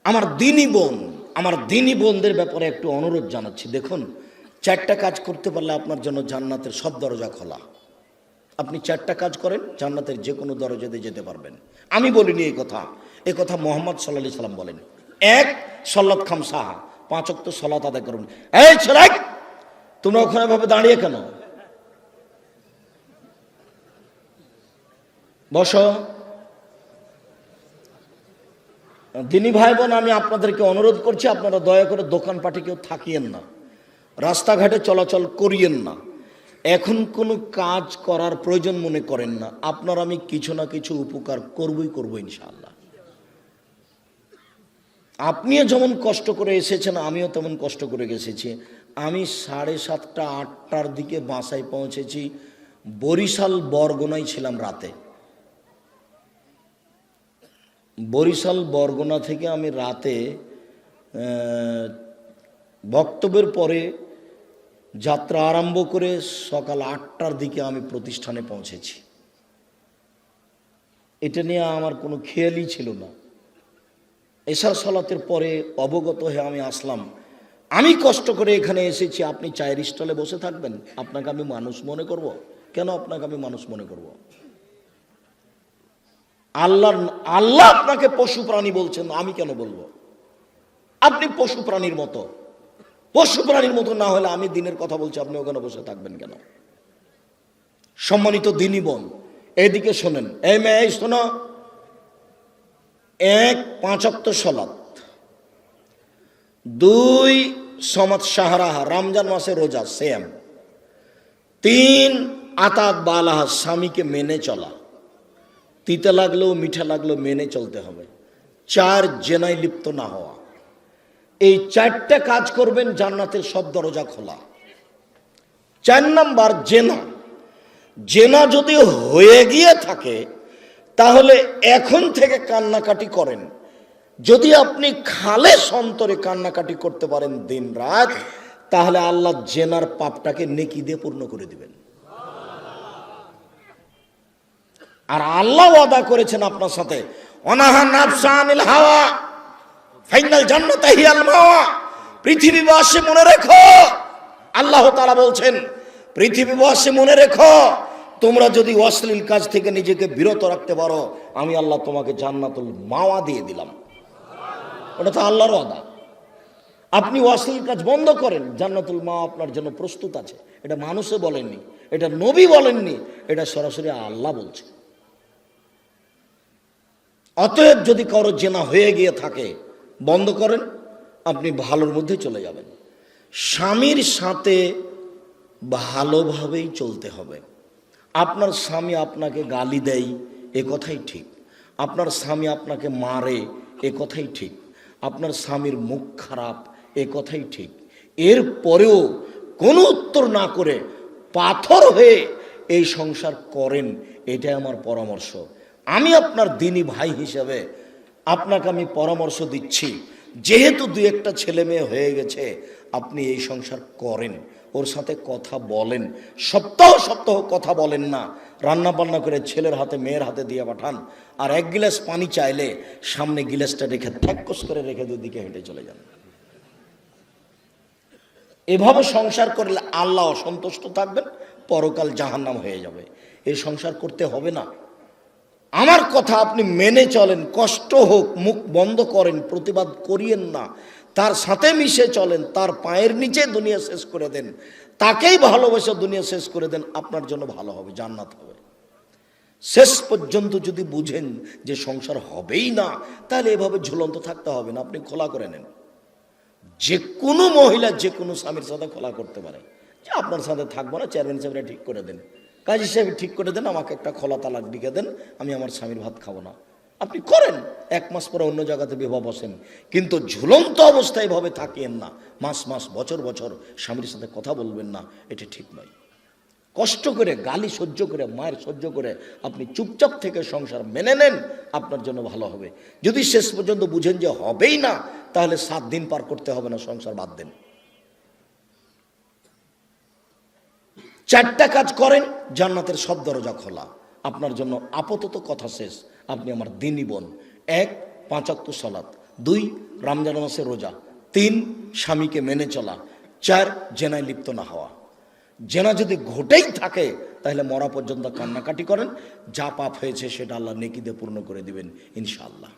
আমার দিনী বোনদের ব্যাপারে একটু অনুরোধ জানাচ্ছি। দেখুন, 4টা কাজ করতে পারলে আপনার জন্য জান্নাতের সব দরজা খোলা। আপনি 4টা কাজ করেন, জান্নাতের যে কোনো দরজাতে যেতে পারবেন। আমি বলিনি এই কথা মোহাম্মদ সাল্লাল্লাহু আলাইহি সাল্লাম বলেন। 1, সলাত খামসাহা, 5 ওয়াক্ত সলাত আদায় করুন। এই ছেলে, তোমরা ওখানে ভাবে দাঁড়িয়ে কেন? বসো। দিনী ভাই বোন, আমি আপনাদেরকে অনুরোধ করছি, আপনারা দয়া করে দোকানপাটে কেউ থাকিয়েন না, রাস্তাঘাটে চলাচল করিয়েন না। এখন কোনো কাজ করার প্রয়োজন মনে করেন না। আপনার আমি কিছু না কিছু উপকার করব ইনশাআল্লাহ। আপনিও যেমন কষ্ট করে এসেছেন, আমিও তেমন কষ্ট করে এসেছি। আমি 7:30 8টার দিকে বাসায় পৌঁছেছি। বরিশাল বরগুনায় ছিলাম রাতে। বরিশাল বরগুনা থেকে আমি রাতে বক্তব্যের পরে যাত্রা আরম্ভ করে সকাল 8টার দিকে আমি প্রতিষ্ঠানে পৌঁছেছি। এটা নিয়ে আমার কোনো খেয়ালই ছিল না। এশার সালাতের পরে অবগত হয়ে আমি আসলাম। আমি কষ্ট করে এখানে এসেছি, আপনি চায়ের স্টলে বসে থাকবেন? আপনাকে আমি মানুষ মনে করব? কেন আপনাকে আমি মানুষ মনে করব? আল্লাহ আপনাকে পশু প্রাণী বলছেন, আমি কেন বলবো? আপনি পশু প্রাণীর মতো। পশু প্রাণীর মতো না হলে আমি দিনের কথা বলছি, আপনি ওখানে বসে থাকবেন কেন? সম্মানিত দিনী বোন, এইদিকে শোনেন। এই মেয়ে, শোনো। 1, 5 ওয়াক্ত সলাত। 2, সমাত শাহরাহা, রমজান মাসে রোজা সেম। 3, আতাত বালাহা, স্বামীকে মেনে চলা, তিতা লাগলেও মিঠা লাগলেও মেনে চলতে হবে। 4, জেনায় লিপ্ত না হওয়া। এই 4টা কাজ করবেন, জান্নাতের সব দরজা খোলা। 4 নাম্বার, জেনা যদি হয়ে গিয়ে থাকে তাহলে এখন থেকে কান্নাকাটি করেন। যদি আপনি খালেস অন্তরে কান্নাকাটি করতে পারেন দিন রাত, তাহলে আল্লাহ জেনার পাপটাকে নেকি দিয়ে পূর্ণ করে দিবেন। আর আল্লাহ ওয়াদা করেছেন আপনার সাথে, অনাহা নাফসা আনিল হাওয়া ফাইনাল জান্নাতা হিয়াল মাওয়া। পৃথিবীবাসী মনে রেখো, আল্লাহ তাআলা বলছেন, পৃথিবীবাসী মনে রেখো, তোমরা যদি অশ্লীল কাজ থেকে নিজেকে বিরত রাখতে পারো, আমি আল্লাহ তোমাকে জান্নাতুল মাওয়া দিয়ে দিলাম। ওটা তো আল্লাহর ওয়াদা। আপনি অশ্লীল কাজ বন্ধ করেন, জান্নাতুল মাওয়া আপনার জন্য প্রস্তুত আছে। এটা মানুষে বলেননি, এটা নবী বলেননি, এটা সরাসরি আল্লাহ বলছে। অতএব যদি কারো জেনা হয়ে গিয়ে থাকে, বন্ধ করেন, আপনি ভালোর মধ্যে চলে যাবেন। স্বামীর সাথে ভালোভাবেই চলতে হবে। আপনার স্বামী আপনাকে গালি দেয়, এ কথাই ঠিক। আপনার স্বামী আপনাকে মারে, এ কথাই ঠিক। আপনার স্বামীর মুখ খারাপ, এ কথাই ঠিক। এর পরেও কোনো উত্তর না করে পাথর হয়ে এই সংসার করেন, এটাই আমার পরামর্শ। আমি আপনার দিনী ভাই হিসেবে আপনাকে আমি পরামর্শ দিচ্ছি, যেহেতু 2-1টা ছেলে মেয়ে হয়ে গেছে, আপনি এই সংসার করেন, ওর সাথে কথা বলেন। সপ্তাহ কথা বলেন না, রান্না বান্না করে ছেলের হাতে মেয়ের হাতে দিয়ে পাঠান। আর 1 গিলাস পানি চাইলে সামনে গিলাসটা রেখে ঠ্যাক্কস করে রেখে দুদিকে হেঁটে চলে যান। এভাবে সংসার করলে আল্লাহ অসন্তুষ্ট থাকবেন, পরকাল জাহান্নাম হয়ে যাবে। এই সংসার করতে হবে না। আমার কথা আপনি মেনে চলেন, কষ্ট হোক, মুখ বন্ধ করেন, প্রতিবাদ করিয়েন না, তার সাথে মিশে চলেন, তার পায়ের নিচে দুনিয়া শেষ করে দেন, তাকেই ভালোবেসে দুনিয়া শেষ করে দেন, আপনার জন্য ভালো হবে, জান্নাত হবে। শেষ পর্যন্ত যদি বুঝেন যে সংসার হবেই না, তাহলে এভাবে ঝুলন্ত থাকতে হবে না, আপনি খোলা করে নেন। যে কোনো মহিলা যে কোনো স্বামীর সাথে খোলা করতে পারে, যে আপনার সাথে থাকবো না, চেয়ারম্যান সাহেবরা ঠিক করে দেন, কাজী সাহেব ঠিক করে দেন, আমাকে একটা খোলা তালাক লিখে দেন, আমি আমার স্বামীর ভাত খাবো না। আপনি করেন, 1 মাস পরে অন্য জায়গাতে বিবাহ বসেন, কিন্তু ঝুলন্ত অবস্থায় ভাবে থাকিয়েন না। মাস বছর স্বামীর সাথে কথা বলবেন না, এটা ঠিক নয়। কষ্ট করে, গালি সহ্য করে, মায়ের সহ্য করে আপনি চুপচাপ থেকে সংসার মেনে নেন, আপনার জন্য ভালো হবে। যদি শেষ পর্যন্ত বুঝেন যে হবেই না, তাহলে 7 দিন পার করতে হবে না, সংসার বাদ দেন। 4টা কাজ করেন, জান্নাতের সব দরজা খোলা। আপনার জন্য আপাতত কথা শেষ। আপনি আমার দিনী বোন। 1, 5 ওয়াক্ত সালাত। 2 রমজান মাসে রোজা, 3 স্বামীকে মেনে চলা, 4 জেনায় লিপ্ত না হওয়া। জেনা যদি ঘটেই থাকে তাহলে মরা পর্যন্ত কান্নাকাটি করেন, যা পাপ হয়েছে সেটা আল্লাহ নেকি দিয়ে পূর্ণ করে দিবেন ইনশাআল্লাহ।